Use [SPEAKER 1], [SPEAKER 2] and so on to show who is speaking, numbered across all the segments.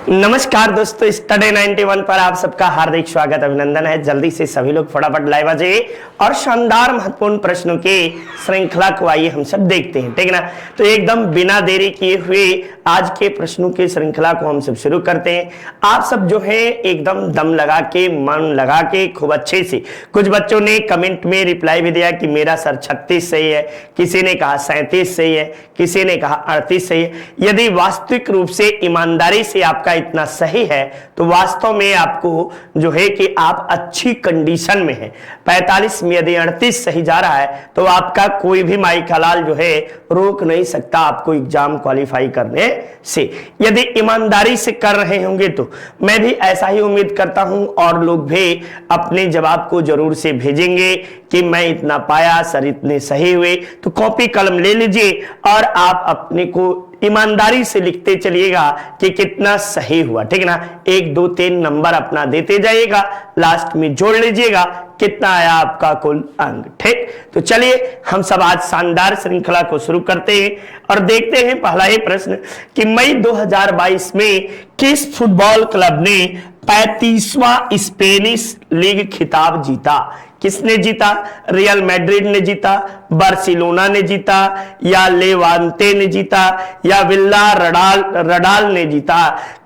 [SPEAKER 1] नमस्कार दोस्तों, स्टडी 91 पर आप सबका हार्दिक स्वागत अभिनंदन है। जल्दी से सभी लोग फटाफट लाइव आ जाइए और शानदार महत्वपूर्ण प्रश्नों की श्रृंखला को आइए हम सब देखते हैं, ठीक है ना। तो एकदम बिना देरी किए हुए आज के प्रश्नों की श्रृंखला को हम सब शुरू करते हैं। आप सब जो है एकदम दम लगा के, मन लगा के, खूब अच्छे से, कुछ बच्चों ने कमेंट में रिप्लाई भी दिया कि मेरा सर 36 सही है, किसी ने कहा 37 सही है, किसी ने कहा 38 सही है। यदि वास्तविक रूप से ईमानदारी से आपका इतना सही है तो वास्तव में आपको जो है कि आप अच्छी कंडीशन में है। 45 में यदि 38 सही जा रहा है तो आपका कोई भी माई का लाल जो है रोक नहीं सकता आपको एग्जाम क्वालिफाई करने से। यदि ईमानदारी से कर रहे होंगे तो मैं भी ऐसा ही उम्मीद करता हूं और लोग भी अपने जवाब को जरूर से भेजेंगे कि मैं इतना पाया, सर इतने सही हुए। तो कॉपी कलम ले लीजिए और आप अपने को ईमानदारी से लिखते चलिएगा कि कितना सही हुआ, ठीक है ना। 1 2 3 नंबर अपना देते जाइएगा, लास्ट में जोड़ लीजिएगा कितना आया आपका कुल अंक, ठीक। तो चलिए हम सब आज शानदार श्रृंखला को शुरू करते हैं और देखते हैं पहला ही प्रश्न कि मई 2022 में किस फुटबॉल क्लब ने 35वां स्पेनिश लीग खिताब जीता। किसने जीता? रियल मैड्रिड ने जीता, बार्सिलोना ने जीता, या लेवांते ने जीता, या विल्ला रडाल ने जीता।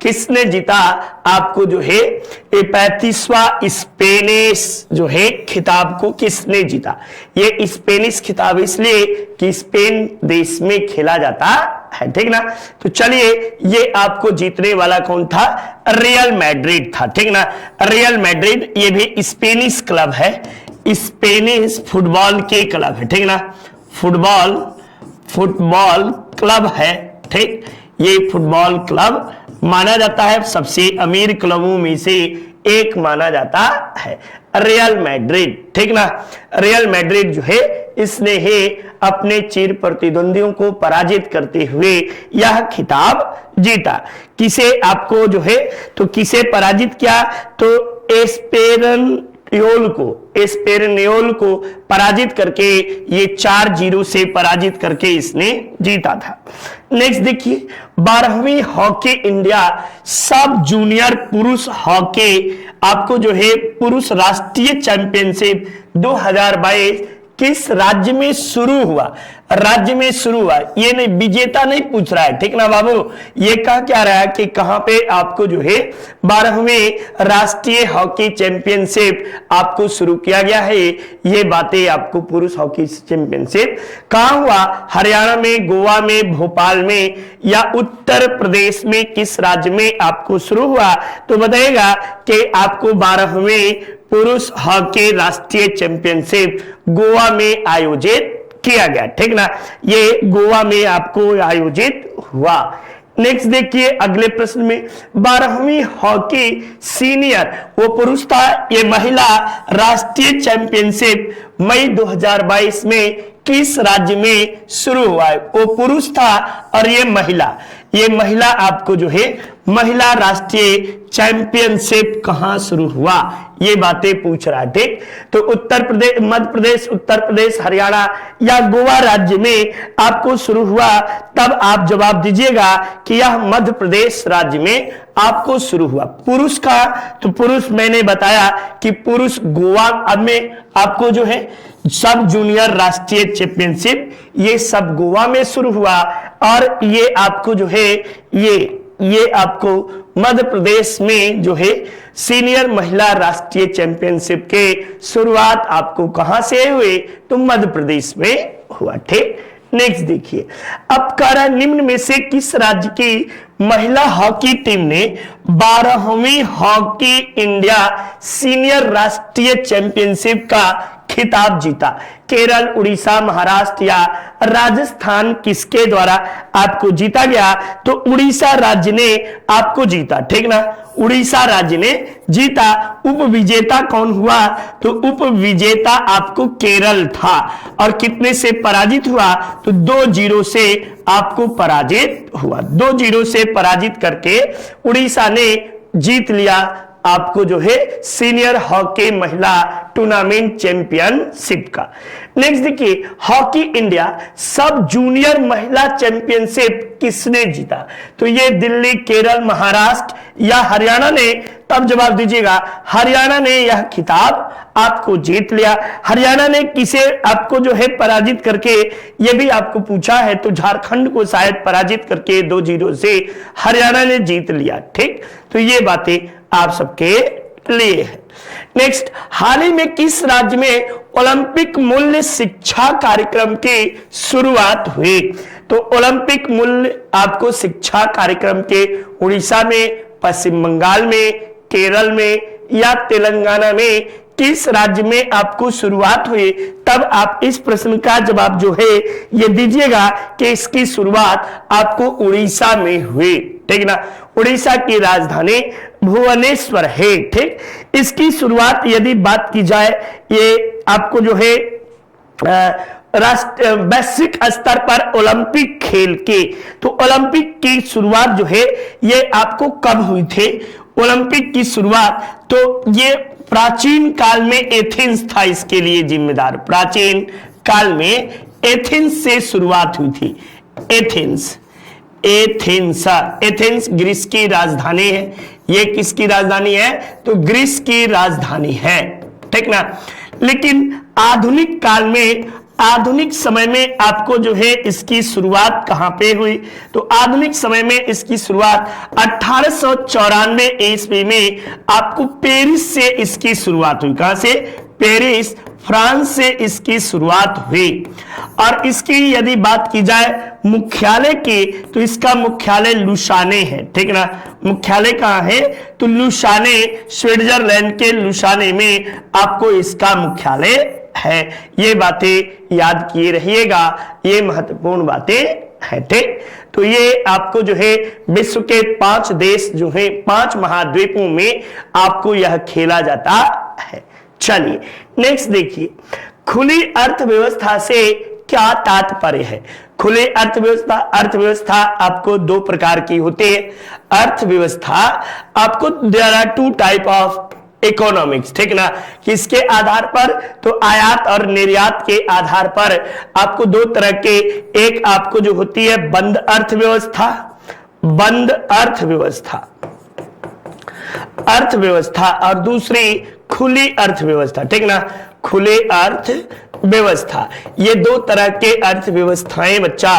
[SPEAKER 1] किसने जीता? आपको जो है 35वां स्पेनिश जो है खिताब को किसने जीता? ये स्पेनिश खिताब इसलिए कि स्पेन देश में खेला जाता है, ठीक ना। तो चलिए ये आपको जीतने वाला कौन था? रियल मैड्रिड था, ठीक ना। रियल मैड्रिड ये भी स्पेनिश क्लब है, स्पेनिश फुटबॉल के क्लब है, ठीक ना। फुटबॉल क्लब है, ठीक। ये फुटबॉल क्लब माना जाता है सबसे अमीर क्लबों में से एक माना जाता है रियल मैड्रिड, ठीक ना। रियल मैड्रिड जो है इसने ही अपने चिर प्रतिद्वंदियों को पराजित करते हुए यह खिताब जीता। किसे आपको जो है तो किसे पराजित किया? तो एस्पेरनियोल को पराजित करके ये 4-0 से पराजित करके इसने जीता था। नेक्स्ट देखिए, 12वीं हॉकी इंडिया सब जूनियर पुरुष हॉकी आपको जो है पुरुष राष्ट्रीय चैंपियनशिप 2022 किस राज्य में शुरू हुआ? राज्य में शुरू हुआ, ये नहीं विजेता नहीं पूछ रहा है, ठीक ना बाबू। ये कहा क्या रहा है कि कहां पे आपको जो है 12वीं राष्ट्रीय हॉकी चैंपियनशिप आपको शुरू किया गया है। ये बातें आपको पुरुष हॉकी चैंपियनशिप कहां हुआ? हरियाणा में, गोवा में, भोपाल में, या उत्तर प्रदेश में किस राज्य में आपको शुरू हुआ? तो बताइएगा कि आपको 12वीं पुरुष हॉकी राष्ट्रीय चैंपियनशिप गोवा में आयोजित किया गया, ठीक ना। ये गोवा में आपको आयोजित हुआ। नेक्स्ट देखिए अगले प्रश्न में, 12वीं हॉकी सीनियर वो पुरुष था, ये महिला राष्ट्रीय चैंपियनशिप मई 2022 में किस राज्य में शुरू हुआ है? वो पुरुष था और ये महिला आपको जो है महिला राष्ट्रीय चैंपियनशिप कहां शुरू हुआ? ये बातें पूछ रहा है, ठीक। तो उत्तर प्रदेश, मध्य प्रदेश, उत्तर प्रदेश, हरियाणा या गोवा राज्य में आपको शुरू हुआ, तब आप जवाब दीजिएगा कि यह मध्य प्रदेश राज्य में आपको शुरू हुआ। पुरुष का तो पुरुष मैंने बताया कि पुरुष गोवा में आपको जो है सब जूनियर राष्ट्रीय चैंपियनशिप ये सब गोवा में शुरू हुआ, और ये आपको जो है ये आपको मध्य प्रदेश में जो है सीनियर महिला राष्ट्रीय चैंपियनशिप के शुरुआत आपको कहां से हुए? तो मध्य प्रदेश में हुआ, ठीक। नेक्स्ट देखिए, अब कह निम्न में से किस राज्य की महिला हॉकी टीम ने 12वीं हॉकी इंडिया सीनियर राष्ट्रीय चैंपियनशिप का खिताब जीता? केरल, उड़ीसा, महाराष्ट्र या राजस्थान किसके द्वारा आपको जीता गया? तो उड़ीसा राज्य ने आपको जीता, ठीक ना। उड़ीसा राज्य ने जीता। उपविजेता कौन हुआ? तो उपविजेता आपको केरल था, और कितने से पराजित हुआ? तो 2-0 से आपको पराजित हुआ। 2-0 से पराजित करके उड़ीसा ने जीत लिया आपको जो है सीनियर हॉकी महिला टूर्नामेंट चैंपियनशिप का। नेक्स्ट देखिए, हॉकी इंडिया सब जूनियर महिला चैंपियनशिप किसने जीता? तो ये दिल्ली, केरल, महाराष्ट्र या हरियाणा ने, तब जवाब दीजिएगा। हरियाणा ने यह खिताब आपको जीत लिया। हरियाणा ने किसे आपको जो है पराजित करके, ये भी आपको पूछा है, तो झारखंड को शायद पराजित करके 2-0 से हरियाणा ने जीत लिया। ठीक, तो ये बातें आप सबके लिए है। नेक्स्ट, हाल ही में किस राज्य में ओलंपिक मूल्य शिक्षा कार्यक्रम की शुरुआत हुई? तो ओलंपिक मूल्य आपको शिक्षा कार्यक्रम के उड़ीसा में, पश्चिम बंगाल में, केरल में या तेलंगाना में किस राज्य में आपको शुरुआत हुई? तब आप इस प्रश्न का जवाब जो है ये दीजिएगा कि इसकी शुरुआत आपको उड़ीसा में हुई। ठीक ना, उड़ीसा की राजधानी भुवनेश्वर है। ठीक, इसकी शुरुआत यदि बात की जाए, ये आपको जो है राष्ट्र वैश्विक स्तर पर ओलंपिक खेल के, तो ओलंपिक की शुरुआत जो है ये आपको कब हुई थी? ओलंपिक की शुरुआत तो ये प्राचीन काल में एथेंस था इसके लिए जिम्मेदार। प्राचीन काल में एथेंस से शुरुआत हुई थी। एथेंस ग्रीस की राजधानी है। ये किसकी राजधानी है? तो ग्रीस की राजधानी है। ठीक ना, लेकिन आधुनिक काल में, आधुनिक समय में आपको जो है इसकी शुरुआत कहां पे हुई? तो आधुनिक समय में इसकी शुरुआत 1894 ईस्वी में आपको पेरिस से इसकी शुरुआत हुई। कहां से? पेरिस, फ्रांस से इसकी शुरुआत हुई। और इसकी यदि बात की जाए मुख्यालय की, तो इसका मुख्यालय लुसाने है। ठीक ना, मुख्यालय कहां है? तो लुसाने, स्विट्जरलैंड के लुसाने में आपको इसका मुख्यालय है। ये बातें याद किए रहिएगा, ये महत्वपूर्ण बातें है। ठीक, तो ये आपको जो है विश्व के 5 देश जो है, 5 महाद्वीपों में आपको यह खेला जाता है। चलिए नेक्स्ट देखिए, खुली अर्थव्यवस्था से क्या तात्पर्य है? खुली अर्थव्यवस्था, अर्थव्यवस्था आपको 2 प्रकार की होती है। अर्थव्यवस्था आपको there are 2 type of economics. ठीक ना, किसके आधार पर? तो आयात और निर्यात के आधार पर आपको 2 तरह के, एक आपको जो होती है बंद अर्थव्यवस्था, बंद अर्थव्यवस्था और दूसरी खुली अर्थव्यवस्था। ठीक ना, खुले अर्थव्यवस्था। ये 2 तरह के अर्थव्यवस्थाएं बच्चा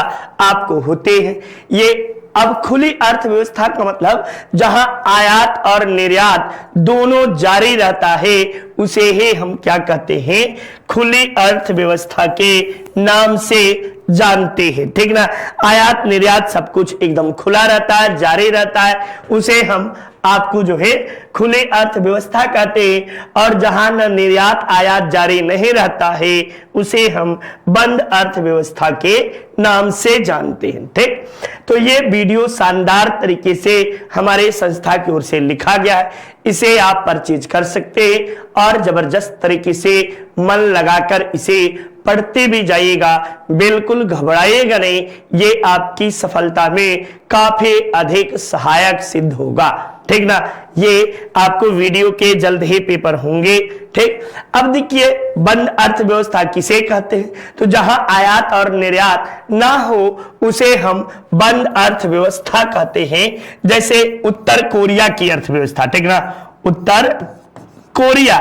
[SPEAKER 1] आपको होते हैं। ये अब खुली अर्थव्यवस्था का मतलब जहां आयात और निर्यात दोनों जारी रहता है, उसे ही हम क्या कहते हैं? खुली अर्थव्यवस्था के नाम से जानते हैं। ठीक ना, आयात निर्यात सब कुछ एकदम खुला रहता है, जारी रहता है, उसे हम आपको जो है खुली अर्थव्यवस्था कहते हैं। और जहां न निर्यात आयात जारी नहीं रहता है, उसे हम बंद अर्थव्यवस्था के नाम से जानते हैं। ठीक, तो ये वीडियो शानदार तरीके से हमारे संस्था की ओर से लिखा गया है, इसे आप परचेज कर सकते हैं और जबरदस्त तरीके से मन लगाकर इसे पढ़ते भी जाइएगा, बिल्कुल घबराइएगा नहीं। ये आपकी सफलता में काफी अधिक सहायक सिद्ध होगा। ठीक ना, ये आपको वीडियो के जल्द ही पेपर होंगे। ठीक, अब देखिए बंद अर्थव्यवस्था किसे कहते हैं? तो जहां आयात और निर्यात ना हो उसे हम बंद अर्थव्यवस्था कहते हैं। जैसे उत्तर कोरिया की अर्थव्यवस्था। ठीक ना, उत्तर कोरिया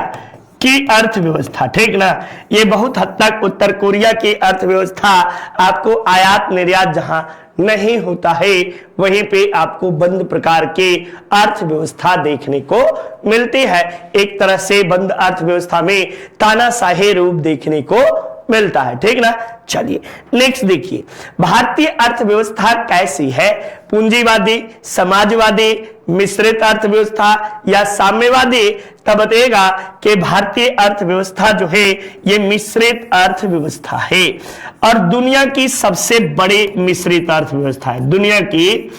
[SPEAKER 1] की अर्थव्यवस्था। ठीक ना, ये बहुत हद तक उत्तर कोरिया की अर्थव्यवस्था आपको आयात निर्यात जहां नहीं होता है, वहीं पे आपको बंद प्रकार के अर्थव्यवस्था देखने को मिलती है। एक तरह से बंद अर्थव्यवस्था में तानाशाही रूप देखने को मिलता है। ठीक ना, चलिए नेक्स्ट देखिए, भारतीय अर्थव्यवस्था कैसी है? पूंजीवादी, समाजवादी, मिश्रित अर्थव्यवस्था या साम्यवादी? तब बताएगा कि भारतीय अर्थव्यवस्था जो है ये मिश्रित अर्थव्यवस्था है और दुनिया की सबसे बड़ी मिश्रित अर्थव्यवस्था है। दुनिया की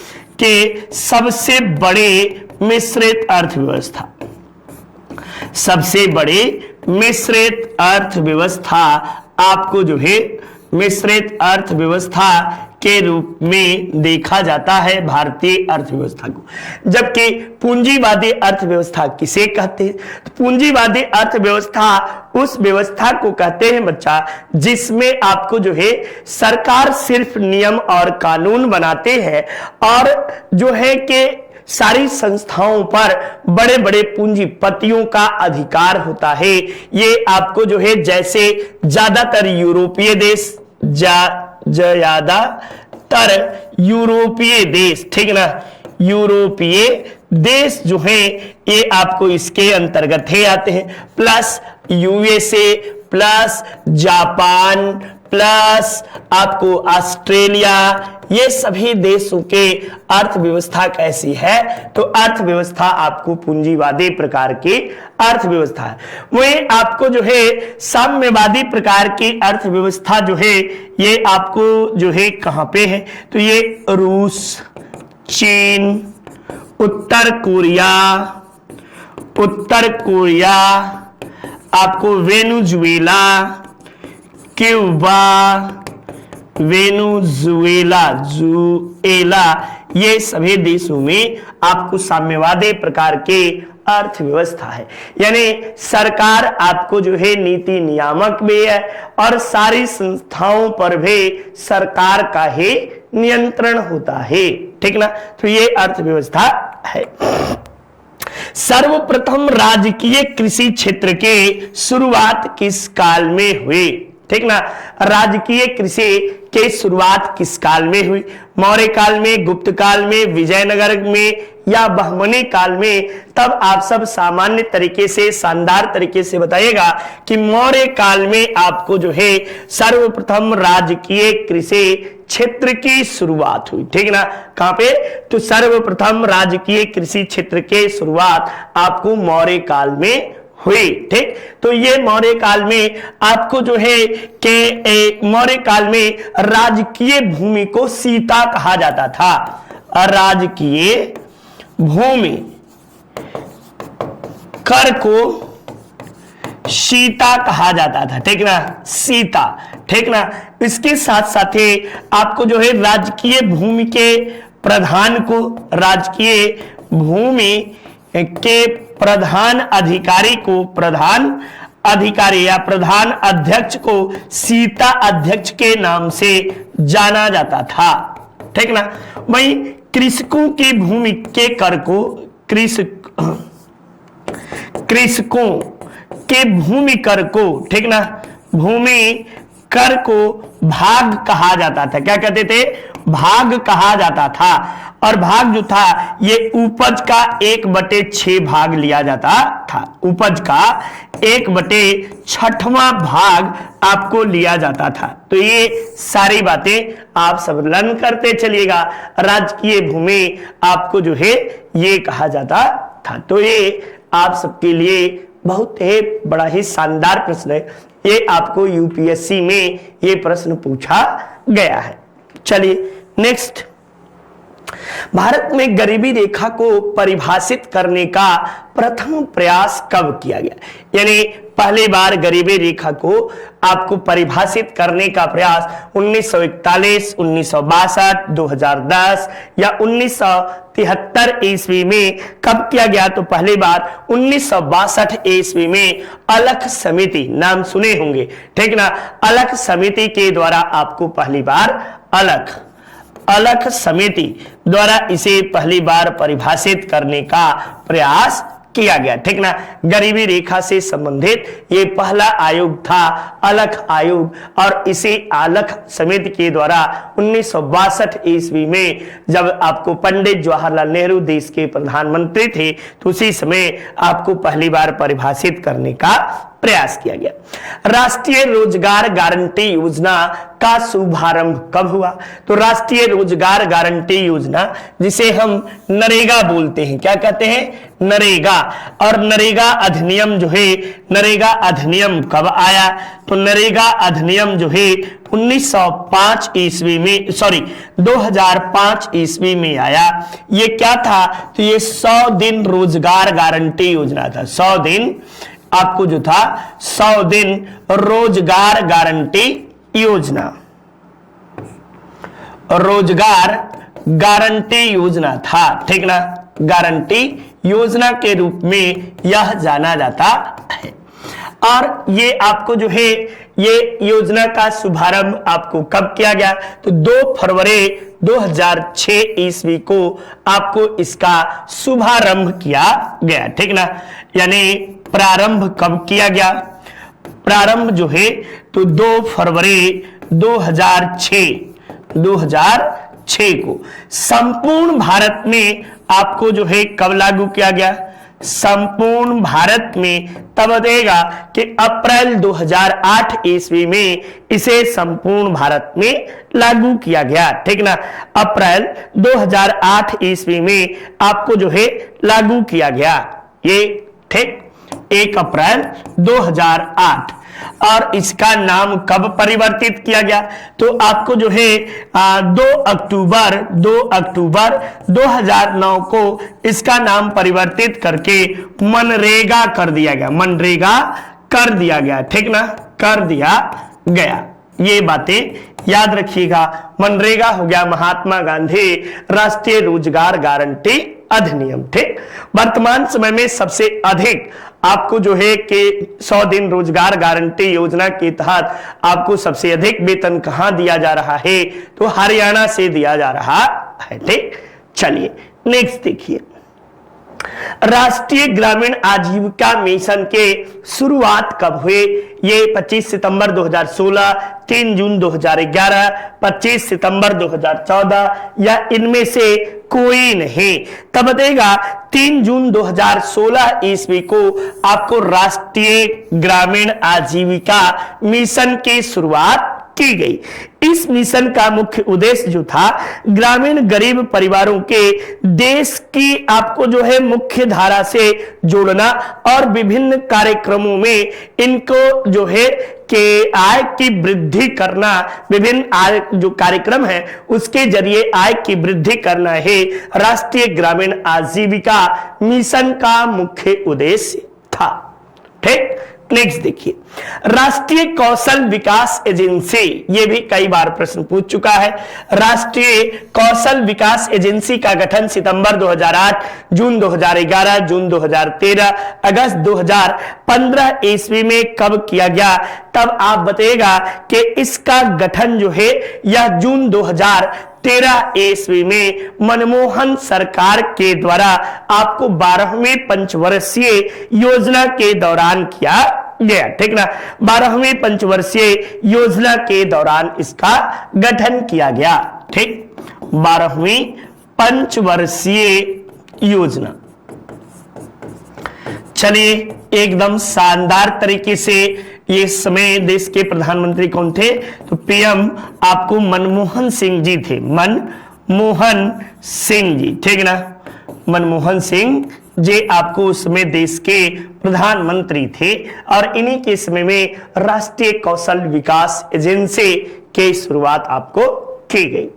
[SPEAKER 1] सबसे बड़ी मिश्रित अर्थव्यवस्था, सबसे बड़ी मिश्रित अर्थव्यवस्था आपको जो है मिश्रित अर्थव्यवस्था के रूप में देखा जाता है भारतीय अर्थव्यवस्था को। जबकि पूंजीवादी अर्थव्यवस्था किसे कहते हैं? तो पूंजीवादी अर्थव्यवस्था उस व्यवस्था को कहते हैं बच्चा जिसमें आपको जो है सरकार सिर्फ नियम और कानून बनाते हैं और जो है कि सारी संस्थाओं पर बड़े बड़े पूंजीपतियों का अधिकार होता है। ये आपको जो है जैसे ज्यादातर यूरोपीय देश ज्यादातर यूरोपीय देश, ठीक ना, यूरोपीय देश जो है ये आपको इसके अंतर्गत है आते हैं, plus USA, plus Japan, plus आपको ऑस्ट्रेलिया, ये सभी देशों के अर्थव्यवस्था कैसी है? तो अर्थव्यवस्था आपको पूंजीवादी प्रकार की अर्थव्यवस्था है। वही आपको जो है साम्यवादी प्रकार की अर्थव्यवस्था जो है ये आपको जो है कहां पे है? तो ये रूस, चीन, उत्तर कोरिया, आपको वेनेजुएला, क्यूबा, वेनेजुएला, ये सभी देशों में आपको साम्यवादी प्रकार के अर्थव्यवस्था है। यानी सरकार आपको जो है नीति नियामक भी है और सारी संस्थाओं पर भी सरकार का ही नियंत्रण होता है, ठीक ना। तो ये अर्थव्यवस्था है। सर्वप्रथम राजकीय कृषि क्षेत्र के शुरुआत किस काल में हुई? ठीक ना, राजकीय कृषि के शुरुआत किस काल में हुई? मौर्य काल में, गुप्त काल में, विजयनगर में या बहमनी काल में? तब आप सब सामान्य तरीके से, शानदार तरीके से बताइएगा कि मौर्य काल में आपको जो है सर्वप्रथम राजकीय कृषि क्षेत्र की शुरुआत हुई, ठीक ना। कहां पे? तो सर्वप्रथम राजकीय कृषि क्षेत्र के शुरुआत आपको मौर्य काल में हुई, ठीक। तो ये मौर्य काल में आपको जो है कि मौर्य काल में राजकीय भूमि को सीता कहा जाता था। राजकीय भूमि कर को सीता कहा जाता था, ठीक ना, सीता, ठीक ना। इसके साथ साथ ही आपको जो है राजकीय भूमि के प्रधान को, राजकीय भूमि के प्रधान अधिकारी को, प्रधान अधिकारी या प्रधान अध्यक्ष को सीता अध्यक्ष के नाम से जाना जाता था, ठीक ना। वही कृषकों की भूमि के कर को, कृषकों के भूमि कर को, ठीक ना, भूमि कर को भाग कहा जाता था। क्या कहते थे? भाग कहा जाता था। और भाग जो था ये उपज का 1/6 भाग लिया जाता था। उपज का 1/6वां भाग आपको लिया जाता था। तो ये सारी बातें आप सब लर्न करते चलिएगा। राजकीय भूमि आपको जो है ये कहा जाता था। तो ये आप सबके लिए बहुत ही बड़ा ही शानदार प्रश्न है। ये आपको यूपीएससी में ये प्रश्न पूछा गया है। चलिए नेक्स्ट, भारत में गरीबी रेखा को परिभाषित करने का प्रथम प्रयास कब किया गया? यानी पहली बार गरीबी रेखा को आपको परिभाषित करने का प्रयास 1941, 1962, 2010 या 1973 ईस्वी में कब किया गया? तो पहली बार 1962 ईस्वी में अलख समिति, नाम सुने होंगे, ठीक ना, अलख समिति के द्वारा आपको पहली बार अलख समिति द्वारा इसे पहली बार परिभाषित करने का प्रयास किया गया, ठीक ना। गरीबी रेखा से संबंधित ये पहला आयोग था, अलख आयोग, और इसी अलख समिति के द्वारा 1962 ईस्वी में जब आपको पंडित जवाहरलाल नेहरू देश के प्रधानमंत्री थे तो उसी समय आपको पहली बार परिभाषित करने का प्रयास किया गया। राष्ट्रीय रोजगार गारंटी योजना का शुभारंभ कब हुआ? तो राष्ट्रीय रोजगार गारंटी योजना, जिसे हम नरेगा बोलते हैं, क्या कहते हैं? नरेगा। और नरेगा अधिनियम जो है, नरेगा अधिनियम कब आया? तो नरेगा अधिनियम जो है 1905 ईस्वी में, 2005 ईस्वी में आया। ये क्या था? तो ये 100 दिन रोजगार गारंटी योजना था। 100 दिन आपको जो था 100 दिन रोजगार गारंटी योजना। रोजगार गारंटी योजना था, ठीक ना, गारंटी योजना के रूप में यह जाना जाता है। और ये आपको जो है ये योजना का शुभारंभ आपको कब किया गया, तो 2 फरवरी 2006 ईस्वी को आपको इसका शुभारंभ किया गया, ठीक ना। यानी प्रारंभ कब किया गया, प्रारंभ जो है तो 2 फरवरी 2006 को। संपूर्ण भारत में आपको जो है कब लागू किया गया, संपूर्ण भारत में तब देगा कि अप्रैल 2008 ईस्वी में इसे संपूर्ण भारत में लागू किया गया, ठीक ना। अप्रैल 2008 ईस्वी में आपको जो है लागू किया गया ये, ठीक, 1 अप्रैल 2008। और इसका नाम कब परिवर्तित किया गया, तो आपको जो है 2 अक्टूबर 2009 को इसका नाम परिवर्तित करके मनरेगा कर दिया गया, मनरेगा कर दिया गया, ठीक ना, कर दिया गया। ये बातें याद रखिएगा। मनरेगा हो गया महात्मा गांधी राष्ट्रीय रोजगार गारंटी अधिनियम, ठीक। वर्तमान समय में सबसे अधिक आपको जो है कि 100 दिन रोजगार गारंटी योजना के तहत आपको सबसे अधिक वेतन कहां दिया जा रहा है, तो हरियाणा से दिया जा रहा है, ठीक। चलिए नेक्स्ट देखिए, राष्ट्रीय ग्रामीण आजीविका मिशन के शुरुआत कब हुए, ये 25 सितंबर 2016, 3 जून 2011, 25 सितंबर 2014 या इनमें से कोई नहीं। तब देगा 3 जून 2016 ईस्वी को आपको राष्ट्रीय ग्रामीण आजीविका मिशन की शुरुआत की गई। इस मिशन का मुख्य उद्देश्य जो था ग्रामीण गरीब परिवारों के देश की आपको जो है मुख्य धारा से जोड़ना और विभिन्न कार्यक्रमों में इनको जो है कि आय की वृद्धि करना, विभिन्न आय जो कार्यक्रम है उसके जरिए आय की वृद्धि करना है राष्ट्रीय ग्रामीण आजीविका मिशन का मुख्य उद्देश्य था, ठीक। नेक्स्ट देखिए, राष्ट्रीय कौशल विकास एजेंसी, ये भी कई बार प्रश्न पूछ चुका है। राष्ट्रीय कौशल विकास एजेंसी का गठन सितंबर 2008, जून 2011, जून 2013, अगस्त 2015 ईस्वी में कब किया गया, तब आप बताइएगा कि इसका गठन जो है यह जून 2013 ईस्वी में मनमोहन सरकार के द्वारा आपको 12वीं पंचवर्षीय योजना के दौरान किया गया, ठीक ना। 12वीं पंचवर्षीय योजना के दौरान इसका गठन किया गया, ठीक। 12वीं पंचवर्षीय योजना। चलिए एकदम शानदार तरीके से ये समय देश के प्रधानमंत्री कौन थे, तो पीएम आपको मनमोहन सिंह जी थे, मनमोहन सिंह जी, ठीक ना। मनमोहन सिंह जी आपको उस समय देश के प्रधानमंत्री थे और इन्हीं के समय में राष्ट्रीय कौशल विकास एजेंसी की शुरुआत आपको की गई।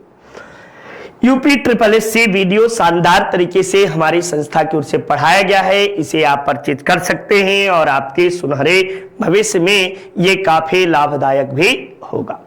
[SPEAKER 1] UPSSC वीडियो शानदार तरीके से हमारी संस्था की ओर से पढ़ाया गया है, इसे आप परचेज कर सकते हैं और आपके सुनहरे भविष्य में ये काफी लाभदायक भी होगा।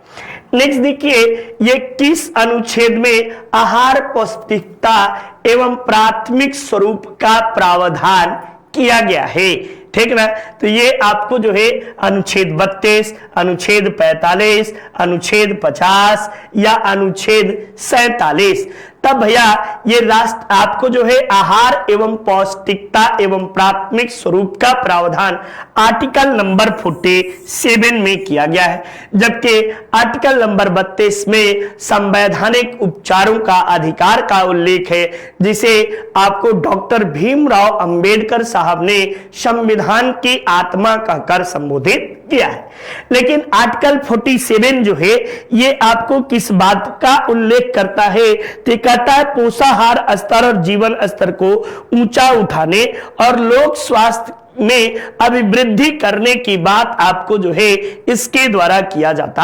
[SPEAKER 1] नेक्स्ट देखिए, ये किस अनुच्छेद में आहार पौष्टिकता एवं प्राथमिक स्वरूप का प्रावधान किया गया है, ठीक ना। तो ये आपको जो है अनुच्छेद 32, अनुच्छेद 45, अनुच्छेद 50 या अनुच्छेद 47। तब भैया ये राष्ट्र आपको जो है आहार एवं पौष्टिकता एवं प्राथमिक स्वरूप का प्रावधान आर्टिकल नंबर 47 में किया गया है, जबकि आर्टिकल नंबर 32 में संवैधानिक उपचारों का अधिकार का उल्लेख है, जिसे आपको डॉक्टर भीमराव अंबेडकर साहब ने संविधान की आत्मा कहकर संबोधित किया है। लेकिन आर्टिकल 47 जो है ये आपको किस बात का उल्लेख करता है, तो कहता है पोषाहार स्तर और जीवन स्तर को ऊंचा उठाने और लोक स्वास्थ्य में अभिवृद्धि करने की बात आपको जो है इसके द्वारा किया जाता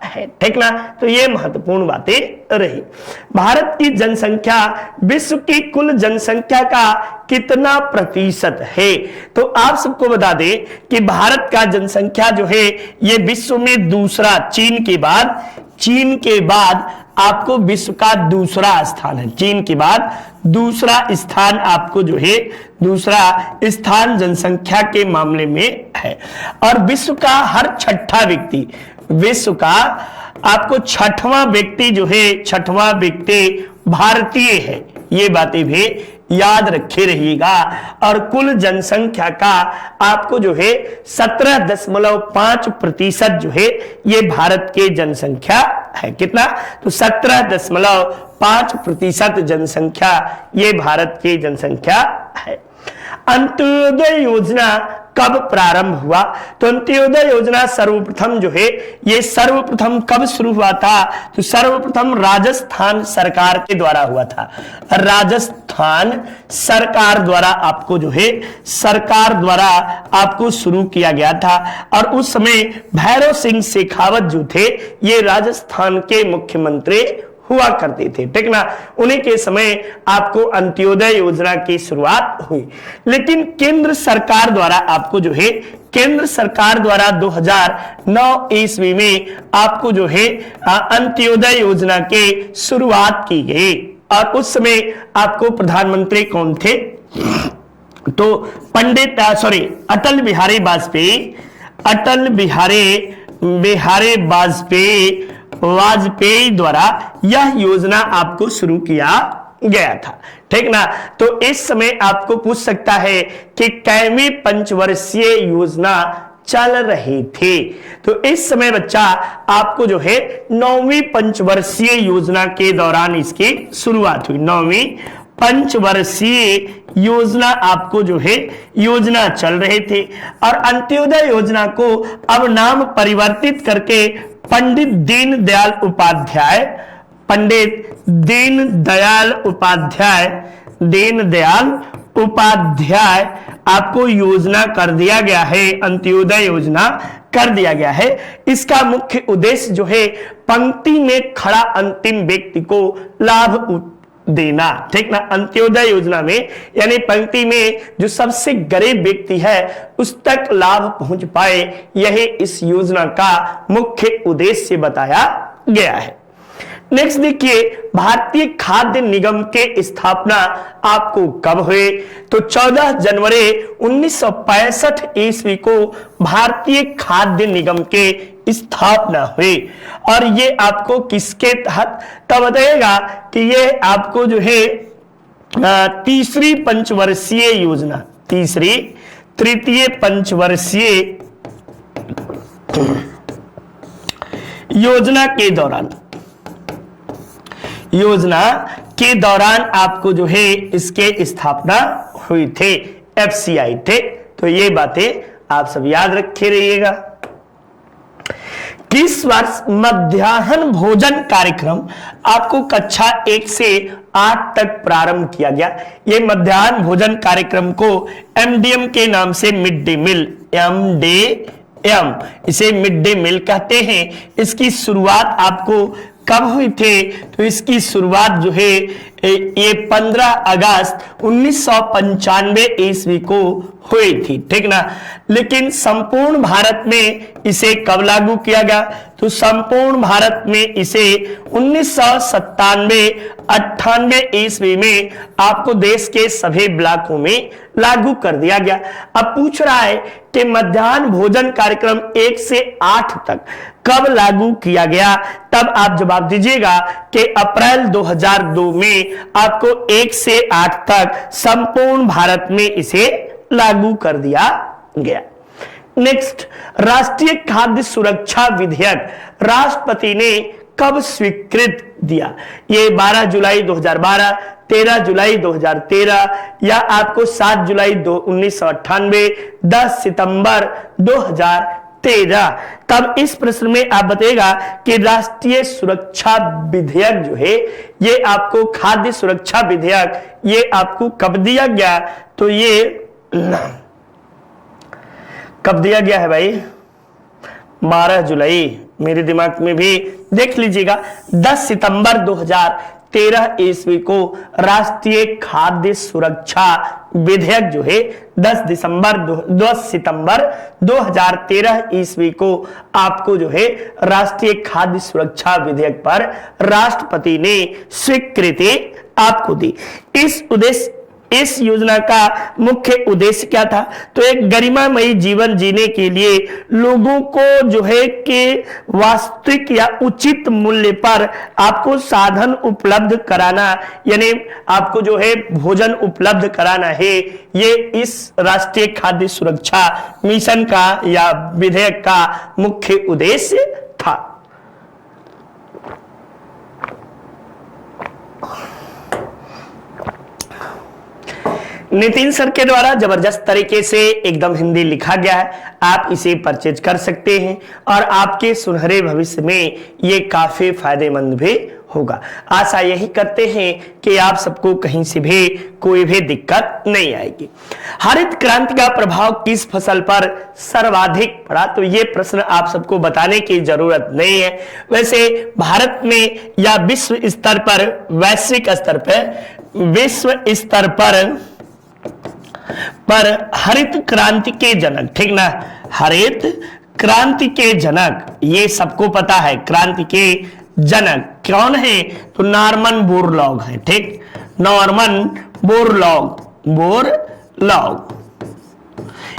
[SPEAKER 1] है, ठीक ना। तो ये महत्वपूर्ण बातें रही। भारत की जनसंख्या विश्व की कुल जनसंख्या का कितना प्रतिशत है? तो आप सबको बता दें कि भारत का जनसंख्या जो है ये विश्व में दूसरा, चीन के बाद आपको विश्व का दूसरा स्थान है। चीन के बाद दूसरा स्थान आपको जो है, दूसरा स्थान जनसंख्या के मामले में है। और विश्व का हर छठा व्यक्ति, विश्व का आपको छठवां व्यक्ति जो है, छठवां व्यक्ति भारतीय है। ये बातें भी याद रखे रहिएगा। और कुल जनसंख्या का आपको जो है 17.5% जो है ये भारत के जनसंख्या है। कितना? तो 17.5% जनसंख्या ये भारत की जनसंख्या है। अंत्योदय योजना कब प्रारंभ हुआ? तो अंत्योदय योजना सर्वप्रथम जो है ये सर्वप्रथम कब शुरू हुआ था? तो सर्वप्रथम राजस्थान सरकार के द्वारा हुआ था। राजस्थान सरकार द्वारा आपको जो है, सरकार द्वारा आपको शुरू किया गया था। और उस समय भैरव सिंह शेखावत जो थे ये राजस्थान के मुख्यमंत्री हुआ करते थे, ठीक ना। उन्हीं के समय आपको अंत्योदय योजना की शुरुआत हुई। लेकिन केंद्र सरकार द्वारा आपको जो है, केंद्र सरकार द्वारा 2009 ईस्वी में आपको जो है अंत्योदय योजना की शुरुआत की गई। और उस समय आपको प्रधानमंत्री कौन थे? तो अटल बिहारी वाजपेयी द्वारा यह योजना आपको शुरू किया गया था, ठीक ना। तो इस समय आपको पूछ सकता है कि कैवी पंचवर्षीय योजना चल रही थी? तो इस समय बच्चा आपको जो है 9वीं पंचवर्षीय योजना के दौरान इसकी शुरुआत हुई। 9वीं पंचवर्षीय योजना आपको जो है योजना चल रहे थे। और अंत्योदय योजना को अब नाम परिवर्तित करके पंडित दीनदयाल उपाध्याय आपको योजना कर दिया गया है, अंत्योदय योजना कर दिया गया है। इसका मुख्य उद्देश्य जो है पंक्ति में खड़ा अंतिम व्यक्ति को लाभ देना, ठीक ना। अंत्योदय योजना में यानी पंक्ति में जो सबसे गरीब व्यक्ति है उस तक लाभ पहुंच पाए, यही इस योजना का मुख्य उद्देश्य बताया गया है। नेक्स्ट देखिए, भारतीय खाद्य निगम के स्थापना आपको कब हुए? तो 14 जनवरी 1965 ईस्वी को भारतीय खाद्य निगम के स्थापना हुई। और ये आपको किसके तहत? तब बताएगा कि ये आपको जो है तीसरी पंचवर्षीय योजना, तृतीय पंचवर्षीय योजना के दौरान आपको जो है इसके स्थापना हुई थे, FCI थे। तो ये बातें आप सब याद रखे रहिएगा। किस वर्ष मध्याह्न भोजन कार्यक्रम आपको कक्षा 1 से 8 तक प्रारंभ किया गया? ये मध्याह्न भोजन कार्यक्रम को MDM के नाम से मिड डे मील, MDM इसे मिड डे मील कहते हैं। इसकी शुरुआत आपको कब हुई थी? तो इसकी शुरुआत जो है ये 15 अगस्त 1995 ईस्वी को हुई थी, ठीक ना। लेकिन संपूर्ण भारत में इसे कब लागू किया गया? तो संपूर्ण भारत में इसे 1997-98 ईस्वी में आपको देश के सभी ब्लॉकों में लागू कर दिया गया। अब पूछ रहा है कि मध्याह्न भोजन कार्यक्रम 1 से 8 तक कब लागू किया गया? तब आप जवाब दीजिएगा कि अप्रैल 2002 में आपको 1 से 8 तक संपूर्ण भारत में इसे लागू कर दिया गया। नेक्स्ट, राष्ट्रीय खाद्य सुरक्षा विधेयक राष्ट्रपति ने कब स्वीकृत दिया? ये 12 जुलाई 2012, 13 जुलाई 2013 या आपको 7 जुलाई 1998, 10 सितंबर 2013। तब इस प्रश्न में आप बताएगा कि राष्ट्रीय सुरक्षा विधेयक जो है ये आपको खाद्य सुरक्षा विधेयक ये आपको कब दिया गया? तो ये कब दिया गया है भाई? 12 जुलाई मेरे दिमाग में भी देख लीजिएगा। 10 सितंबर 2013 ईस्वी को राष्ट्रीय खाद्य सुरक्षा विधेयक जो है 10 सितंबर 2013 ईस्वी को आपको जो है राष्ट्रीय खाद्य सुरक्षा विधेयक पर राष्ट्रपति ने स्वीकृति आपको दी। इस योजना का मुख्य उद्देश्य क्या था? तो एक गरिमामयी जीवन जीने के लिए लोगों को जो है कि वास्तविक या उचित मूल्य पर आपको साधन उपलब्ध कराना, यानी आपको जो है भोजन उपलब्ध कराना है। ये इस राष्ट्रीय खाद्य सुरक्षा मिशन का या विधेयक का मुख्य उद्देश्य था। नितिन सर के द्वारा जबरदस्त तरीके से एकदम हिंदी लिखा गया है, आप इसे परचेज कर सकते हैं और आपके सुनहरे भविष्य में ये काफी फायदेमंद भी होगा। आशा यही करते हैं कि आप सबको कहीं से भी कोई भी दिक्कत नहीं आएगी। हरित क्रांति का प्रभाव किस फसल पर सर्वाधिक पड़ा? तो ये प्रश्न आप सबको बताने की जरूरत नहीं है। वैसे भारत में या विश्व स्तर पर, वैश्विक स्तर पर, विश्व स्तर पर हरित क्रांति के जनक, ठीक ना, हरित क्रांति के जनक ये सबको पता है। क्रांति के जनक कौन है? तो नॉर्मन बोरलॉग है, ठीक, नॉर्मन बोरलॉग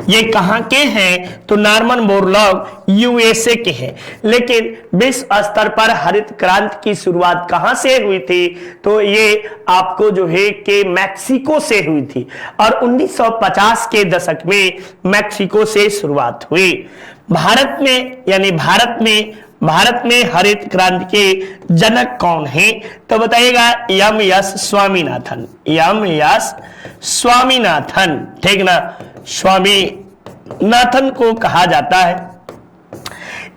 [SPEAKER 1] ये कहां के हैं? तो नॉर्मन बोरलॉग यूएसए के हैं। लेकिन विश्व स्तर पर हरित क्रांति की शुरुआत कहां से हुई थी? तो ये आपको जो है कि मैक्सिको से हुई थी और 1950 के दशक में मैक्सिको से शुरुआत हुई। भारत में, यानी भारत में हरित क्रांति के जनक कौन है? तो बताइएगा एम.एस. स्वामीनाथन, एम.एस. स्वामीनाथन, ठीक ना, स्वामीनाथन को कहा जाता है।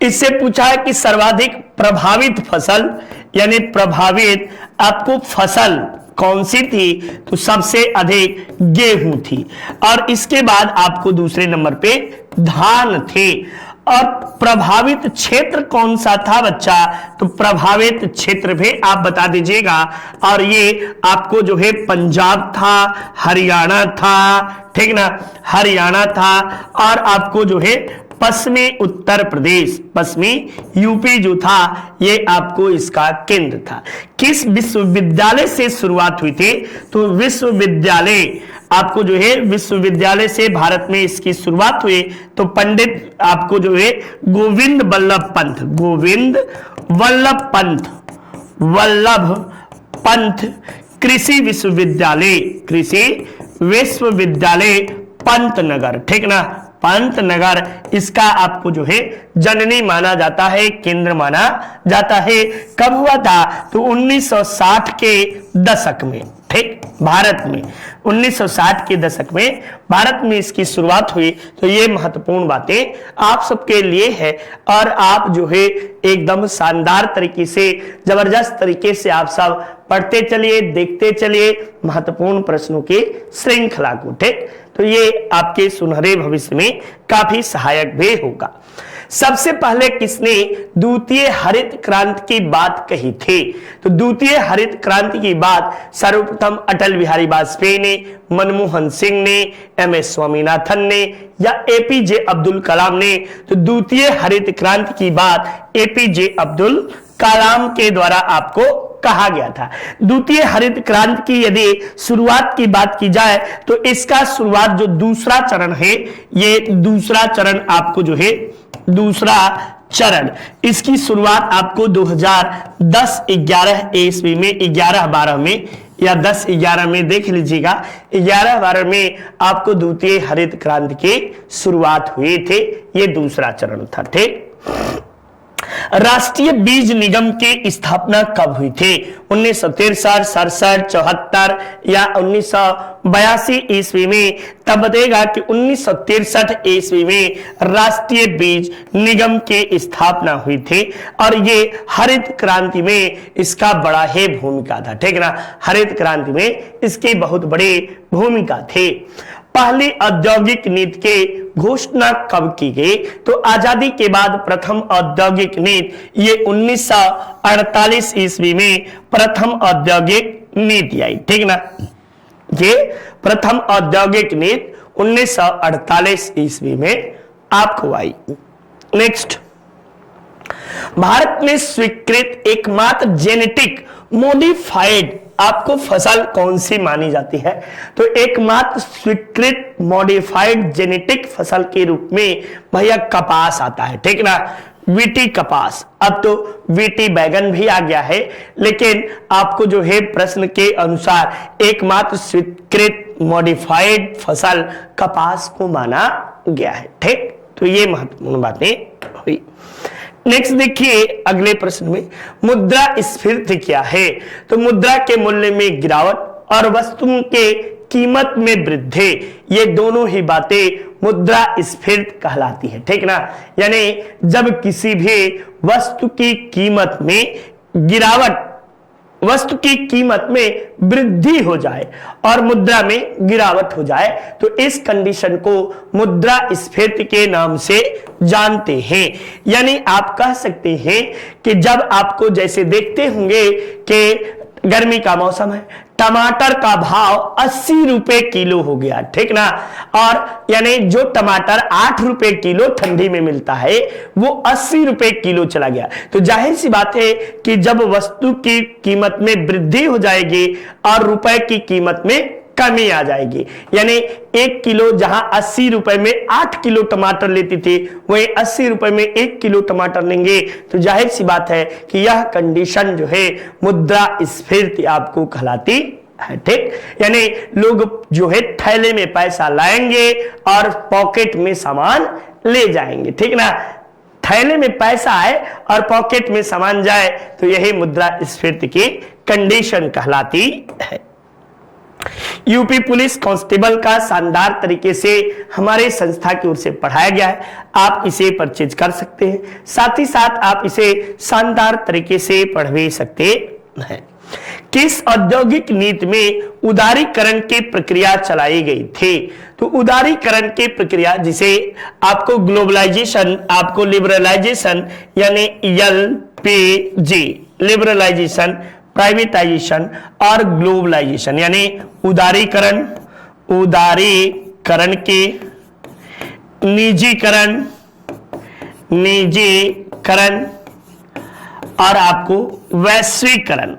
[SPEAKER 1] इससे पूछा है कि सर्वाधिक प्रभावित फसल, यानी प्रभावित आपको फसल कौन सी थी? तो सबसे अधिक गेहूं थी और इसके बाद आपको दूसरे नंबर पे धान थे। और प्रभावित क्षेत्र कौन सा था बच्चा? तो प्रभावित क्षेत्र भी आप बता दीजिएगा। और ये आपको जो है पंजाब था, हरियाणा था, ठीक ना, हरियाणा था और आपको जो है पश्चिमी उत्तर प्रदेश, पश्चिमी यूपी जो था ये आपको इसका केंद्र था। किस विश्वविद्यालय से शुरुआत हुई थी? तो विश्वविद्यालय आपको जो है विश्वविद्यालय से भारत में इसकी शुरुआत हुई। तो पंडित आपको जो है गोविंद वल्लभ पंत कृषि विश्वविद्यालय पंतनगर, ठीक ना, पंतनगर इसका आपको जो है जननी माना जाता है, केंद्र माना जाता है। कब हुआ था? तो 1960 के दशक में, ठीक, भारत में 1960 के दशक में भारत में इसकी शुरुआत हुई। तो ये महत्वपूर्ण बातें आप सबके लिए है और आप जो है एकदम शानदार तरीके से, जबरदस्त तरीके से आप सब पढ़ते चलिए, देखते चलिए महत्वपूर्ण प्रश्नों की श्रृंखला को, ठीक। तो ये आपके सुनहरे भविष्य में काफी सहायक भी होगा। सबसे पहले किसने द्वितीय हरित क्रांति की बात कही थी? तो द्वितीय हरित क्रांति की बात सर्वप्रथम अटल बिहारी वाजपेयी ने, मनमोहन सिंह ने, एम.एस. स्वामीनाथन ने या एपीजे अब्दुल कलाम ने? तो द्वितीय हरित क्रांति की बात एपीजे अब्दुल कलाम के द्वारा आपको कहा गया था। द्वितीय हरित क्रांति की यदि शुरुआत की बात की जाए तो इसका शुरुआत जो दूसरा चरण है, ये दूसरा चरण आपको जो है, दूसरा चरण, इसकी शुरुआत आपको 2010-11 ईस्वी में, 11-12 में या 10-11 में देख लीजिएगा, 11-12 में आपको द्वितीय हरित क्रांति की शुरुआत हुई थी। ये दूसरा चरण था, ठीक। राष्ट्रीय बीज निगम की स्थापना कब हुई थी? 1963, 67, 74 या 1982 ईस्वी में? तब बताएगा कि 1963 ईस्वी में राष्ट्रीय बीज निगम की स्थापना हुई थी और ये हरित क्रांति में इसका बड़ा ही भूमिका था, ठीक ना। हरित क्रांति में इसकी बहुत बड़ी भूमिका थी। पहली औद्योगिक नीति के घोषणा कब की गई? तो आजादी के बाद प्रथम औद्योगिक नीति ये 1948 ईस्वी में प्रथम औद्योगिक नीति आई, ठीक ना। ये प्रथम औद्योगिक नीति 1948 ईस्वी में आपको आई। नेक्स्ट, भारत में स्वीकृत एकमात्र जेनेटिक मॉडिफाइड आपको फसल कौन सी मानी जाती है? तो एकमात्र स्वीकृत मॉडिफाइड जेनेटिक फसल के रूप में भैया कपास आता है, ठीक ना। वीटी कपास, अब तो वीटी बैगन भी आ गया है, लेकिन आपको जो है प्रश्न के अनुसार एकमात्र स्वीकृत मॉडिफाइड फसल कपास को माना गया है, ठीक। तो ये महत्वपूर्ण बातें हुई। नेक्स्ट देखिए अगले प्रश्न में, मुद्रास्फीति क्या है? तो मुद्रा के मूल्य में गिरावट और वस्तुओं के कीमत में वृद्धि, ये दोनों ही बातें मुद्रास्फीति कहलाती है, ठीक ना। यानी जब किसी भी वस्तु की कीमत में गिरावट, वस्तु की कीमत में वृद्धि हो जाए और मुद्रा में गिरावट हो जाए, तो इस कंडीशन को मुद्रास्फीति के नाम से जानते हैं। यानी आप कह सकते हैं कि जब आपको जैसे देखते होंगे कि गर्मी का मौसम है, टमाटर का भाव 80 रुपए किलो हो गया, ठीक ना। और यानी जो टमाटर 8 रुपए किलो ठंडी में मिलता है वो 80 रुपए किलो चला गया। तो जाहिर सी बात है कि जब वस्तु की कीमत में वृद्धि हो जाएगी और रुपए की कीमत में कमी आ जाएगी, यानी 1 किलो जहां 80 रुपए में 8 किलो टमाटर लेती थी, वही 80 रुपए में 1 किलो टमाटर लेंगे, तो जाहिर सी बात है कि यह कंडीशन जो है मुद्रास्फीति आपको कहलाती है, ठीक। यानी लोग जो है थैले में पैसा लाएंगे और पॉकेट में सामान ले जाएंगे, ठीक ना। थैले में पैसा आए और पॉकेट में सामान जाए, तो यही मुद्रास्फीति की कंडीशन कहलाती है। यूपी पुलिस कांस्टेबल का शानदार तरीके से हमारे संस्था की ओर से पढ़ाया गया है, आप इसे परचेज कर सकते हैं, साथ ही साथ आप इसे शानदार तरीके से पढ़ भी सकते हैं। किस औद्योगिक नीति में उदारीकरण की प्रक्रिया चलाई गई थी? तो उदारीकरण की प्रक्रिया जिसे आपको ग्लोबलाइजेशन, आपको लिबरलाइजेशन यानी LPG, लिबरलाइजेशन, प्राइवेटाइजेशन और ग्लोबलाइजेशन यानी उदारीकरण, उदारीकरण के निजीकरण, निजीकरण और आपको वैश्वीकरण,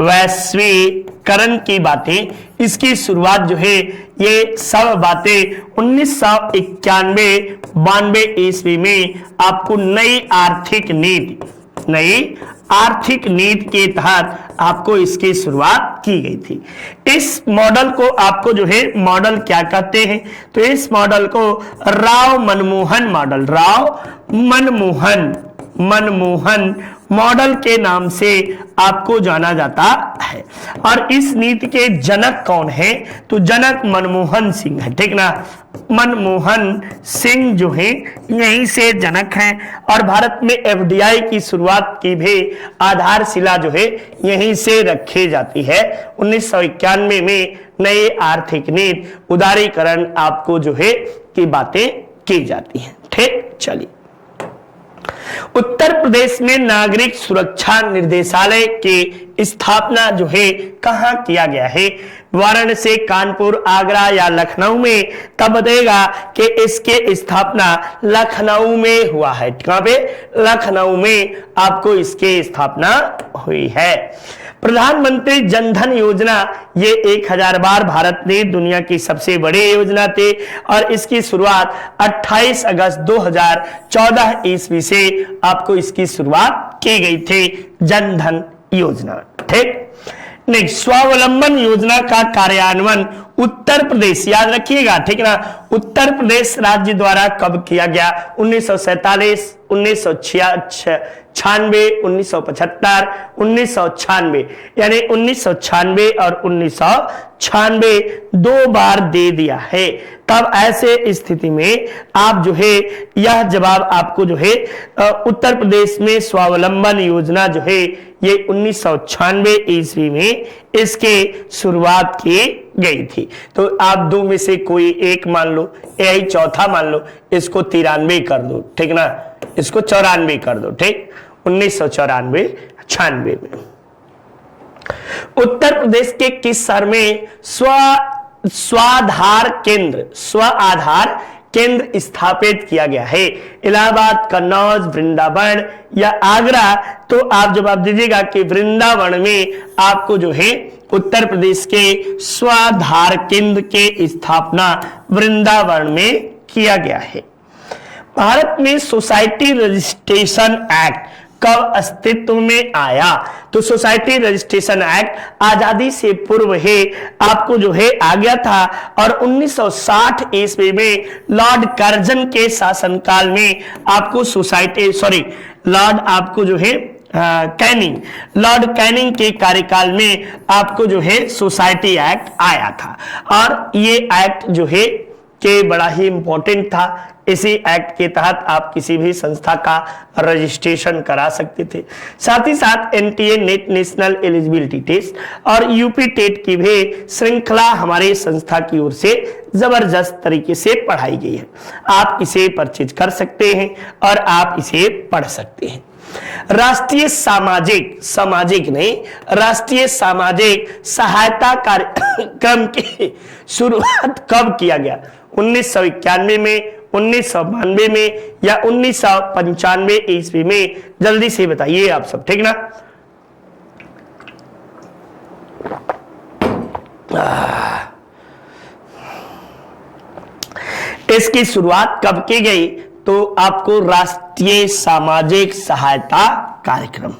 [SPEAKER 1] वैश्वीकरण की बातें, इसकी शुरुआत जो है ये सब बातें 1991-92 ईस्वी में आपको नई आर्थिक नीति, नई आर्थिक नीति के तहत आपको इसकी शुरुआत की गई थी। इस मॉडल को आपको जो है मॉडल क्या कहते हैं? तो इस मॉडल को राव मनमोहन मॉडल, राव मनमोहन मॉडल के नाम से आपको जाना जाता है। और इस नीति के जनक कौन है? तो जनक मनमोहन सिंह है, ठीक ना। मनमोहन सिंह जो है यहीं से जनक हैं और भारत में FDI की शुरुआत की भी आधारशिला जो है यहीं से रखी जाती है। 1991 में नई आर्थिक नीति, उदारीकरण आपको जो है की बातें की जाती हैं, ठीक। चलिए, उत्तर प्रदेश में नागरिक सुरक्षा निर्देशालय की स्थापना जो है कहां किया गया है? वाराणसी, कानपुर, आगरा या लखनऊ में? तब बताएगा कि इसके स्थापना लखनऊ में हुआ है। कहां पे? लखनऊ में आपको इसकी स्थापना हुई है। प्रधानमंत्री जनधन योजना ये 1000 बार भारत ने दुनिया की सबसे बड़ी योजना थी और इसकी शुरुआत 28 अगस्त 2014 ईस्वी से आपको इसकी शुरुआत की गई थी, जनधन योजना, ठीक। नेक्स्ट, स्वावलंबन योजना का कार्यान्वयन उत्तर प्रदेश, याद रखिएगा, ठीक ना, उत्तर प्रदेश राज्य द्वारा कब किया गया? 1947, 96, 1975, 1996, यानी 1996 और 1996 दो बार दे दिया है। तब ऐसे स्थिति में आप जो है यह जवाब आपको जो है उत्तर प्रदेश में स्वावलंबन योजना जो है ये 1996 ईस्वी में इसके शुरुआत की गई थी। तो आप दो में से कोई एक मान लो, यही चौथा मान लो, इसको 93 कर दो, ठीक ना, इसको 94 कर दो, ठीक। 1994 96 में उत्तर प्रदेश के किस शहर में स्वाधार केंद्र स्थापित किया गया है? इलाहाबाद, कन्नौज, वृंदावन या आगरा? तो आप जवाब दीजिएगा कि वृंदावन में आपको जो है उत्तर प्रदेश के स्वाधार केंद्र के स्थापना वृंदावन में किया गया है। भारत में सोसाइटी रजिस्ट्रेशन एक्ट कब अस्तित्व में आया? तो सोसाइटी रजिस्ट्रेशन एक्ट आजादी से पूर्व है आपको जो है आ गया था, और 1960 ईस्वी में लॉर्ड कर्जन के शासनकाल में आपको लॉर्ड आपको जो है लॉर्ड कैनिंग के कार्यकाल में आपको जो है सोसाइटी एक्ट आया था, और ये एक्ट जो है के बड़ा ही इंपॉर्टेंट था। इसी एक्ट के तहत आप किसी भी संस्था का रजिस्ट्रेशन करा सकते थे। साथ ही साथ NTA NET national eligibility test और यूपी टेट की भी श्रृंखला हमारे संस्था की ओर से जबरदस्त तरीके से पढ़ाई गई है। आप इसे परचेज कर सकते हैं और आप इसे पढ़ सकते हैं। राष्ट्रीय सामाजिक सहायता कार्यक्रम की शुरुआत कब किया गया? 1991 में, 1992 में या 1995 ईस्वी में? जल्दी से बताइए आप सब, ठीक ना। इसकी शुरुआत कब की गई? तो आपको राष्ट्रीय सामाजिक सहायता कार्यक्रम,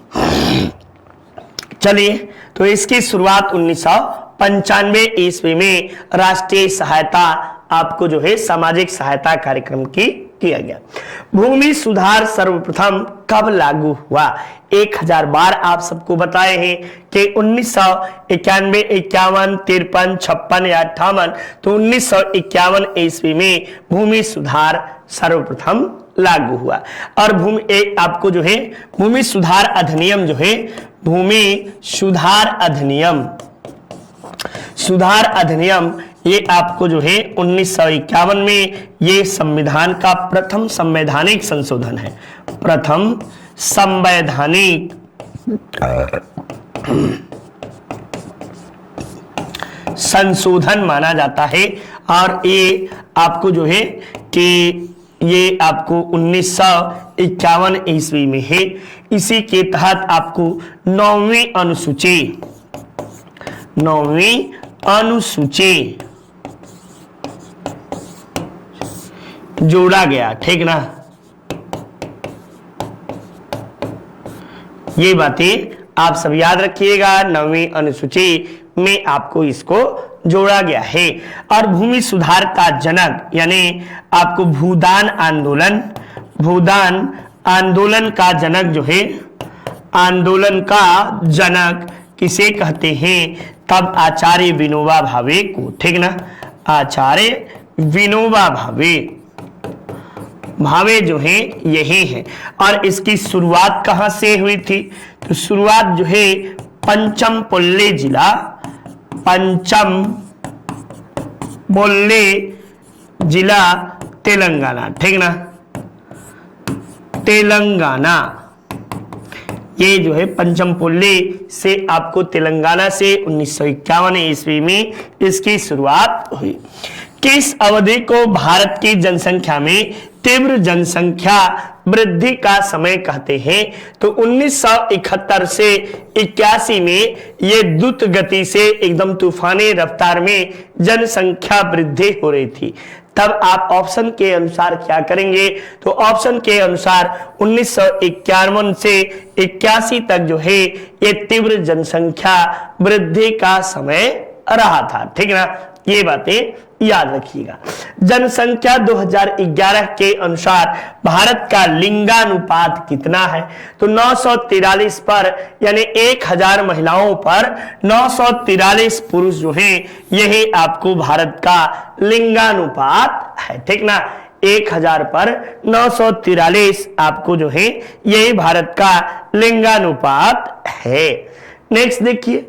[SPEAKER 1] चलिए, तो इसकी शुरुआत 1995 ईस्वी में राष्ट्रीय सहायता आपको जो है सामाजिक सहायता कार्यक्रम की किया गया। भूमि सुधार सर्वप्रथम कब लागू हुआ? 1000 बार आप सबको बताए हैं कि 1991, 51, 53, 56 या 58। तो 1951 ईस्वी में भूमि सुधार सर्वप्रथम लागू हुआ। और आपको जो है भूमि सुधार अधिनियम जो है, भूमि सुधार अधिनियम ये आपको जो है 1951 में ये संविधान का प्रथम संवैधानिक संशोधन है, प्रथम संवैधानिक संशोधन माना जाता है। और ये आपको जो है कि ये आपको 1951 ईस्वी में है। इसी के तहत आपको 9वीं अनुसूची जोड़ा गया, ठीक ना। ये बातें आप सब याद रखिएगा, 9वीं अनुसूची में आपको इसको जोड़ा गया है। और भूमि सुधार का जनक यानी आपको भूदान आंदोलन का जनक जो है, आंदोलन का जनक किसे कहते हैं? तब आचार्य विनोबा भावे को, ठीक ना। आचार्य विनोबा भावे जो है यही है। और इसकी शुरुआत कहां से हुई थी? तो शुरुआत जो है पंचमपल्ली जिला तेलंगाना, ठीक ना, तेलंगाना। ये जो है पंचमपल्ली से आपको तेलंगाना से 1951 ईस्वी में इसकी शुरुआत हुई। किस अवधि को भारत की जनसंख्या में तीव्र जनसंख्या वृद्धि का समय कहते हैं? तो 1971 से 81 में ये द्रुत गति से एकदम तूफानी रफ्तार में जनसंख्या वृद्धि हो रही थी। तब आप ऑप्शन के अनुसार क्या करेंगे? तो ऑप्शन के अनुसार 1951 से 81 तक जो है ये तीव्र जनसंख्या वृद्धि का समय रहा था। ठीक ना, ये बातें याद रखिएगा। जनसंख्या 2011 के अनुसार भारत का लिंगानुपात कितना है? तो 943 पर, यानी 1000 महिलाओं पर 943 पुरुष जो हैं, यही आपको भारत का लिंगानुपात है। ठीक ना, 1000 पर 943 आपको जो है यही भारत का लिंगानुपात है। नेक्स्ट देखिए,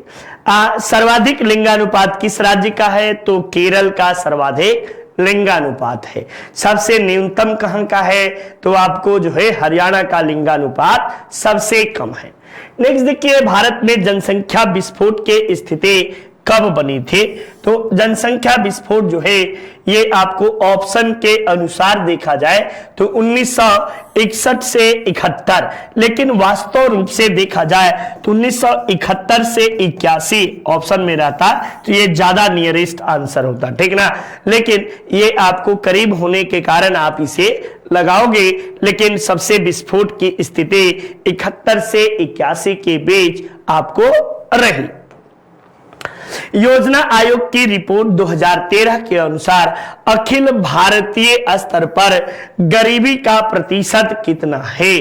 [SPEAKER 1] सर्वाधिक लिंगानुपात किस राज्य का है? तो केरल का सर्वाधिक लिंगानुपात है। सबसे न्यूनतम कहां का है? तो आपको जो है हरियाणा का लिंगानुपात सबसे कम है। नेक्स्ट देखिए, भारत में जनसंख्या विस्फोट के स्थिति कब बनी थी? तो जनसंख्या विस्फोट जो है ये आपको ऑप्शन के अनुसार देखा जाए तो 1961 से 71, लेकिन वास्तव रूप से देखा जाए तो 1971 से 81 ऑप्शन में रहता तो ये ज्यादा नियरेस्ट आंसर होता। ठीक ना, लेकिन ये आपको करीब होने के कारण आप इसे लगाओगे, लेकिन सबसे विस्फोट की स्थिति 71 से 81 के बीच आपको रही। योजना आयोग की रिपोर्ट 2013 के अनुसार अखिल भारतीय स्तर पर गरीबी का प्रतिशत कितना है?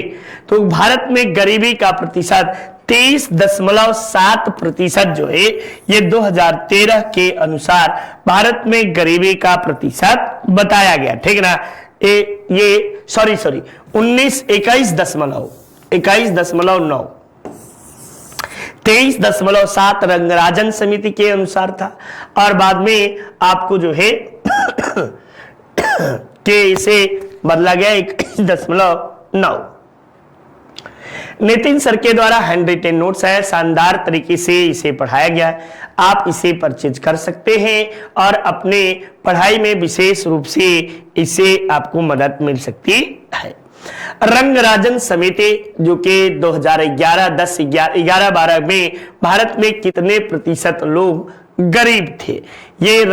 [SPEAKER 1] तो भारत में गरीबी का प्रतिशत 23.7% जो है ये 2013 के अनुसार भारत में गरीबी का प्रतिशत बताया गया। ठीक ना, ये सॉरी 21.9 23.7 रंगराजन समिति के अनुसार था, और बाद में आपको जो है के इसे बदला गया 21.9। नितिन सर के द्वारा हैंड रिटेन नोट्स है, शानदार तरीके से इसे पढ़ाया गया है। आप इसे परचेज कर सकते हैं और अपने पढ़ाई में विशेष रूप से इसे आपको मदद मिल सकती है। रंगराजन समिति जो कि 2011, 10, 11, 12 में भारत में कितने प्रतिशत लोग गरीब थे? ये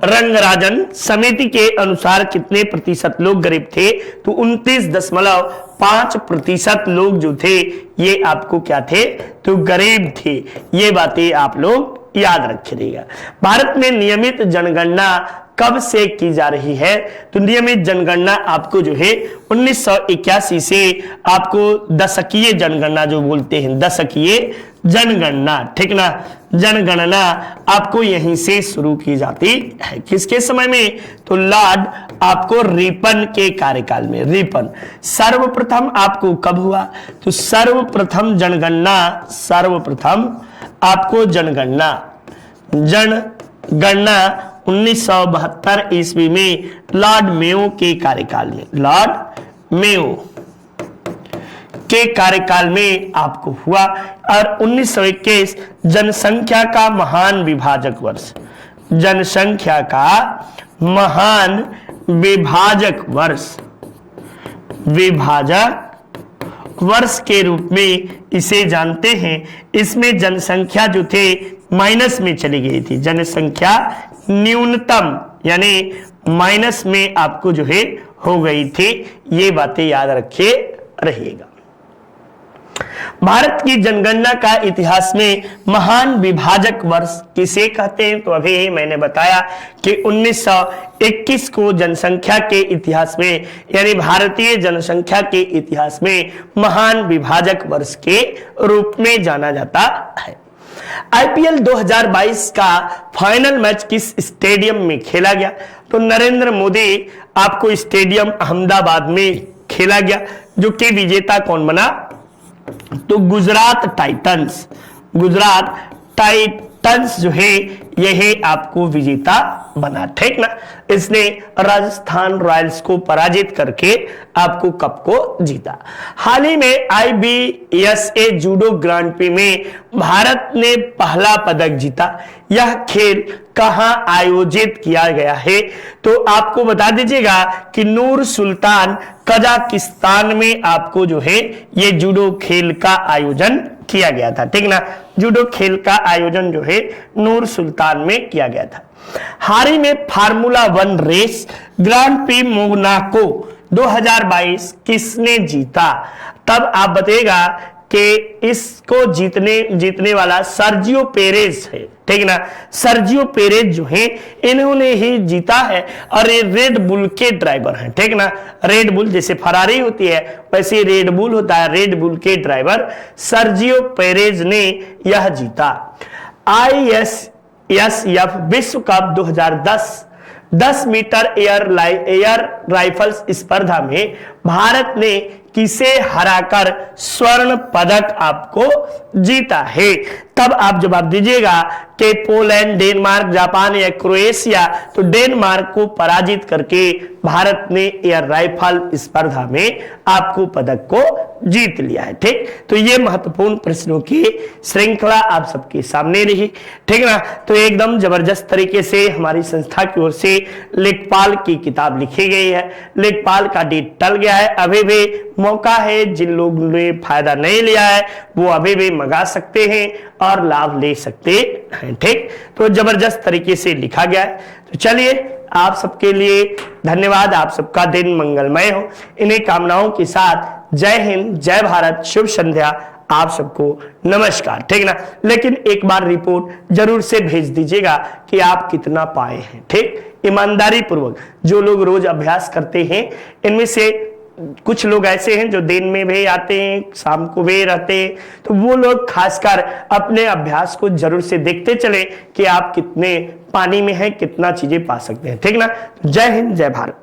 [SPEAKER 1] रंगराजन समिति के अनुसार कितने प्रतिशत लोग गरीब थे? तो 29.5% लोग जो थे ये आपको क्या थे? तो गरीब थे। ये बातें आप लोग याद रखिएगा। भारत में नियमित जनगणना कब से की जा रही है? तो नियमित जनगणना आपको जो है 1981 से आपको दशकीय जनगणना जो बोलते हैं, दशकीय जनगणना। ठीक ना, जनगणना आपको यहीं से शुरू की जाती है। किसके समय में? तो लॉर्ड आपको रिपन के कार्यकाल में। रिपन सर्वप्रथम आपको कब हुआ? तो सर्वप्रथम आपको जनगणना 1972 ईस्वी में लॉर्ड मेयो के कार्यकाल में, लॉर्ड मेयो के कार्यकाल में आपको हुआ। और 1921 जनसंख्या का महान विभाजक वर्ष, जनसंख्या का महान विभाजक वर्ष के रूप में इसे जानते हैं। इसमें जनसंख्या जो थे माइनस में चली गई थी, जनसंख्या न्यूनतम यानी माइनस में आपको जो है हो गई थी। ये बातें याद रखे रहिएगा। भारत की जनगणना का इतिहास में महान विभाजक वर्ष किसे कहते हैं? तो अभी मैंने बताया कि 1921 को जनसंख्या के इतिहास में, यानी भारतीय जनसंख्या के इतिहास में महान विभाजक वर्ष के रूप में जाना जाता है। आईपीएल 2022 का फाइनल मैच किस स्टेडियम में खेला गया? तो नरेंद्र मोदी आपको स्टेडियम अहमदाबाद में खेला गया, जो कि विजेता कौन बना? तो गुजरात टाइटंस जो है यही आपको विजेता बना। ठीक ना, इसने राजस्थान रॉयल्स को पराजित करके आपको कप को जीता। हाल ही में IBSA जूडो ग्रांड प्री में भारत ने पहला पदक जीता। यह खेल कहां आयोजित किया गया है? तो आपको बता दीजिएगा कि नूर सुल्तान कजाकिस्तान में आपको जो है ये जूडो खेल का आयोजन किया गया था। ठीक ना, जूडो खेल का आयोजन जो है नूर सुल्तान में किया गया था। हाल ही में formula 1 race grand prix Monaco 2022 किसने जीता? तब आप बताइएगा कि इसको जीतने वाला सर्जियो पेरेज है, ठीक ना। सर्जियो पेरेज जो है इन्होंने ही जीता है और ये रेड बुल के ड्राइवर हैं, ठीक ना। रेड बुल जैसे फरारी होती है वैसे रेड बुल होता है, रेड बुल के ड्राइवर सर्जियो पेरेज ने यह जीता। ISSF विश्व कप 2010 10 मीटर एयर राइफल्स स्पर्धा में भारत ने किसे हराकर स्वर्ण पदक आपको जीता है? तब आप जवाब दीजिएगा कि पोलैंड, डेनमार्क, जापान या क्रोएशिया। तो डेनमार्क को पराजित करके भारत ने एयर राइफल स्पर्धा में आपको पदक को जीत लिया है, ठीक। तो ये महत्वपूर्ण प्रश्नों की श्रृंखला आप सबके सामने रही, ठीक ना। तो एकदम जबरदस्त तरीके से हमारी संस्था की ओर से लेखपाल की किताब लिखी गई है। लेखपाल का डेट टल गया है, अभी भी मौका है, जिन लोगों ने फायदा नहीं लिया है वो अभी भी मंगा सकते हैं और लाभ ले सकते हैं, ठीक। तो जबरदस्त तरीके से लिखा गया है। तो चलिए आप सबके लिए धन्यवाद, आप सबका दिन मंगलमय हो। इन्हीं कामनाओं के साथ जय हिंद, जय भारत, शुभ संध्या आप सबको, नमस्कार, ठीक ना। लेकिन एक बार रिपोर्ट जरूर से भेज दीजिएगा कि आप कितना पाए हैं, ठीक। ईमानदारी पूर्वक जो लोग रोज अभ्यास करते हैं, इनमें से कुछ लोग ऐसे हैं जो दिन में भी आते हैं, शाम को भी रहते हैं, तो वो लोग खासकर अपने अभ्यास को जरूर से देखते चले कि आप कितने पानी में हैं, कितना चीजें पा सकते हैं, ठीक ना। जय हिंद, जय भारत।